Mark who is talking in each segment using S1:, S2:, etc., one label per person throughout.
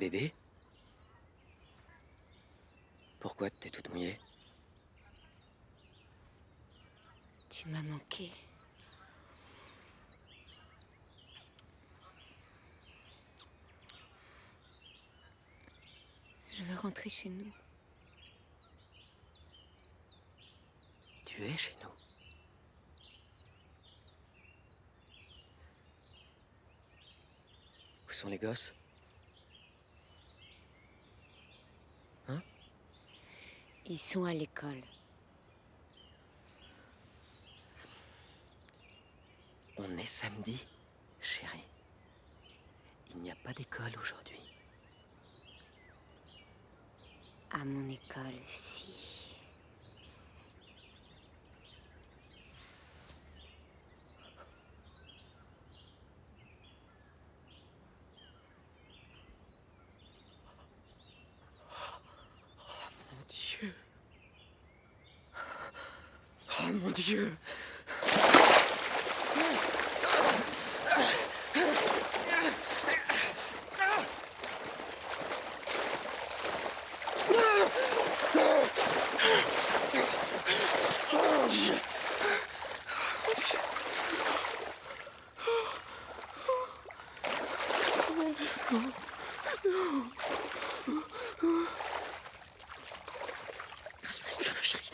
S1: Bébé? Pourquoi t'es toute mouillée?
S2: Tu m'as manqué. Je veux rentrer chez nous.
S1: Tu es chez nous. Où sont les gosses? Hein?
S2: Ils sont à l'école.
S1: On est samedi, chérie. Il n'y a pas d'école aujourd'hui.
S2: À mon école, si.
S1: Mon Dieu. Oh mon Dieu. Oh, Dieu. Respire, ma chérie.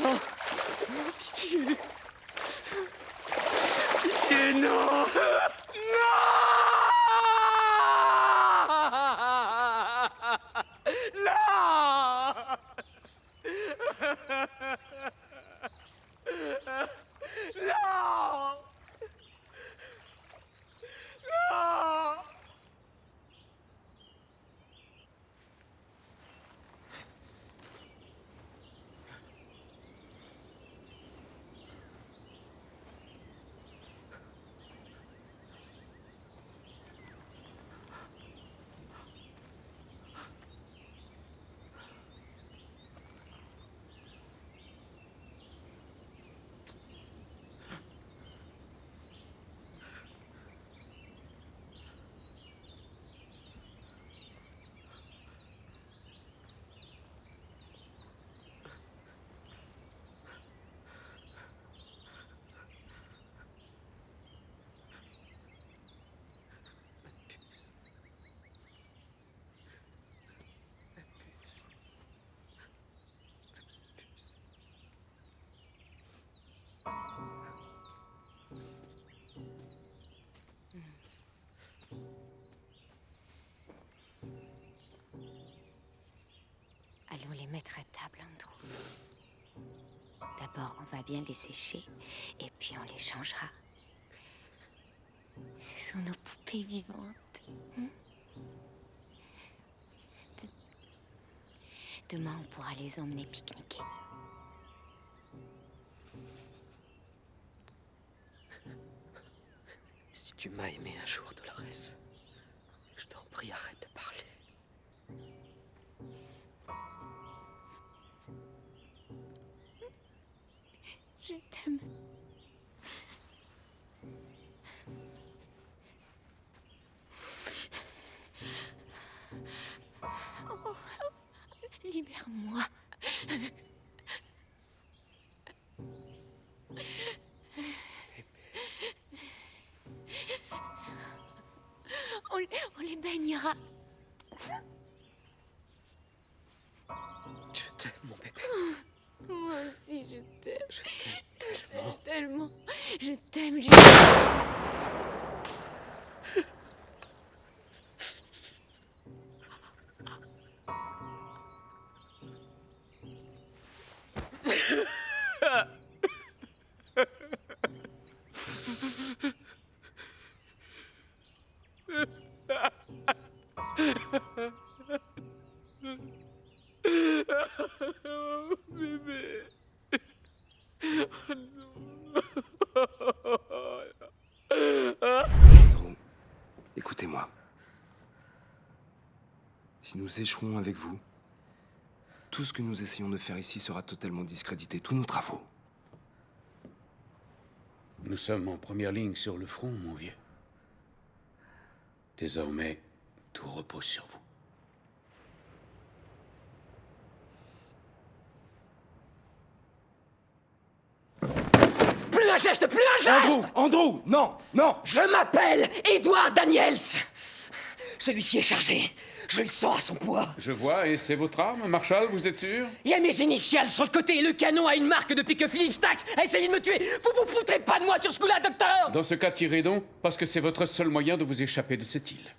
S1: Oh, pitié. Pitié, non.
S2: Allons les mettre à table, Andrew. D'abord, on va bien les sécher, et puis on les changera. Ce sont nos poupées vivantes. Demain, on pourra les emmener pique-niquer.
S1: Si tu m'as aimé un jour, Dolores, je t'en prie, arrête de parler.
S2: Je t'aime. Oh, libère-moi. On les baignera.
S1: Je t'aime, mon bébé.
S2: Moi aussi, je t'aime.
S1: Je t'aime tellement.
S2: Tellement. Je t'aime. Je...
S1: Bébé.
S3: Andrew, écoutez-moi. Si nous échouons avec vous, tout ce que nous essayons de faire ici sera totalement discrédité, tous nos travaux.
S4: Nous sommes en première ligne sur le front, mon vieux. Désormais, tout repose sur vous.
S1: Plus un geste, plus un geste!
S3: Andrew, non, non!
S1: Je m'appelle Edward Daniels. Celui-ci est chargé. Je le sens à son poids.
S4: Je vois, et c'est votre arme, Marshall, vous êtes sûr?
S1: Il y a mes initiales sur le côté et le canon a une marque depuis que Philippe Stax a essayé de me tuer. Vous vous foutrez pas de moi sur ce coup-là, docteur!
S4: Dans ce cas, tirez donc, parce que c'est votre seul moyen de vous échapper de cette île.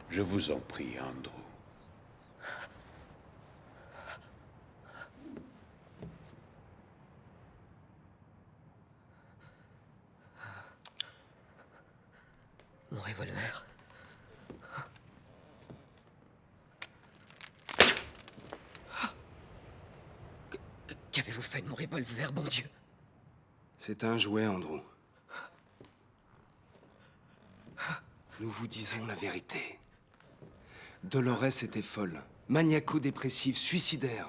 S4: Je vous en prie, Andrew.
S1: Mon revolver. Qu'avez-vous fait de mon revolver, bon Dieu?
S3: C'est un jouet, Andrew. Nous vous disons la vérité. Dolores était folle, maniaco-dépressive, suicidaire.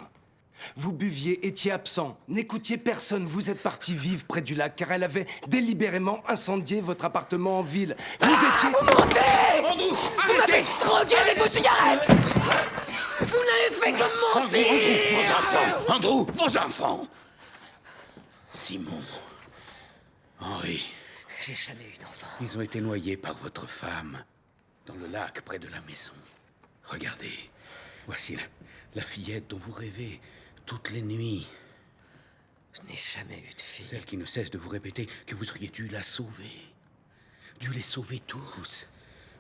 S3: Vous buviez, étiez absent, n'écoutiez personne. Vous êtes parti vivre près du lac car elle avait délibérément incendié votre appartement en ville. Vous étiez...
S1: Vous mentez!
S4: Andrew,
S1: Vous m'avez drogué avec vos cigarettes! Vous n'avez fait que mentir!
S4: Vos enfants! Andrew, vos enfants! Simon, Henry,
S1: J'ai jamais eu d'enfant.
S4: ils ont été noyés par votre femme dans le lac près de la maison. Regardez, voici la fillette dont vous rêvez toutes les nuits.
S1: Je n'ai jamais eu de fille.
S4: Celle qui ne cesse de vous répéter que vous auriez dû la sauver. Dû les sauver tous.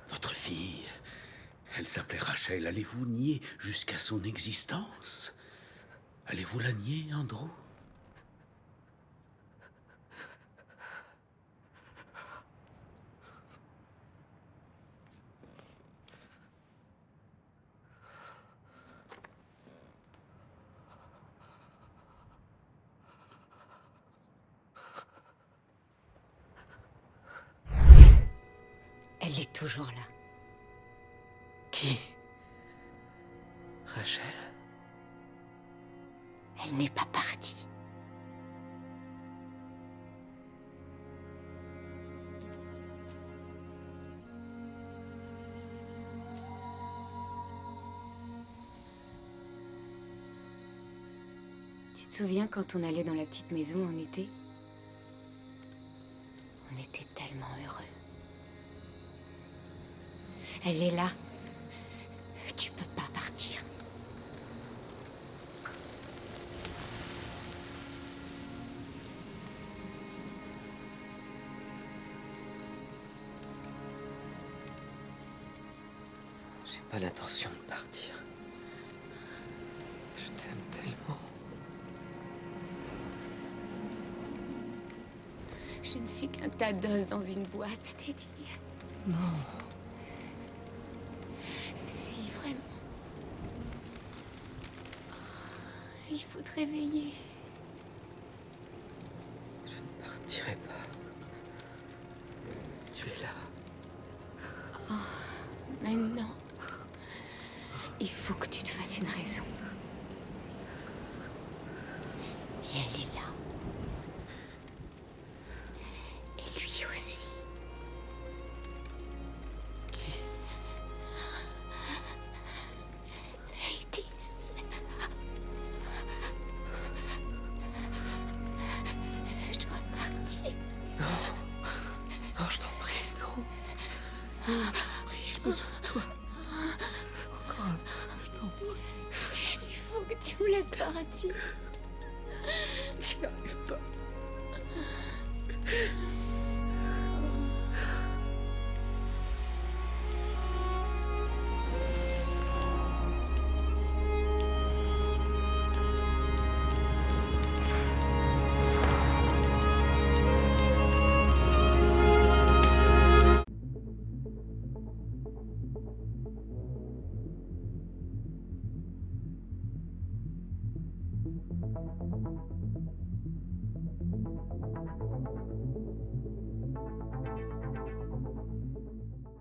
S4: Votre fille, elle s'appelait Rachel. Allez-vous nier jusqu'à son existence? Allez-vous la nier, Andrew?
S2: Elle est toujours là.
S1: Qui? Rachel?
S2: Elle n'est pas partie. Tu te souviens quand on allait dans la petite maison en été? On était tellement heureux. Elle est là. Tu peux pas partir.
S1: J'ai pas l'intention de partir. Je t'aime tellement.
S2: Je ne suis qu'un tas d'os dans une boîte, Teddy.
S1: Non.
S2: Si, vraiment. Il faut te réveiller.
S1: Je ne partirai pas. Tu es là.
S2: Maintenant, il faut que tu te fasses une raison. Et elle est là. Et lui aussi. Ladies. Je dois partir.
S1: Non, je t'en prie, non. J'ai besoin de toi. Encore un peu, je t'en prie.
S2: Il faut que tu me laisses partir.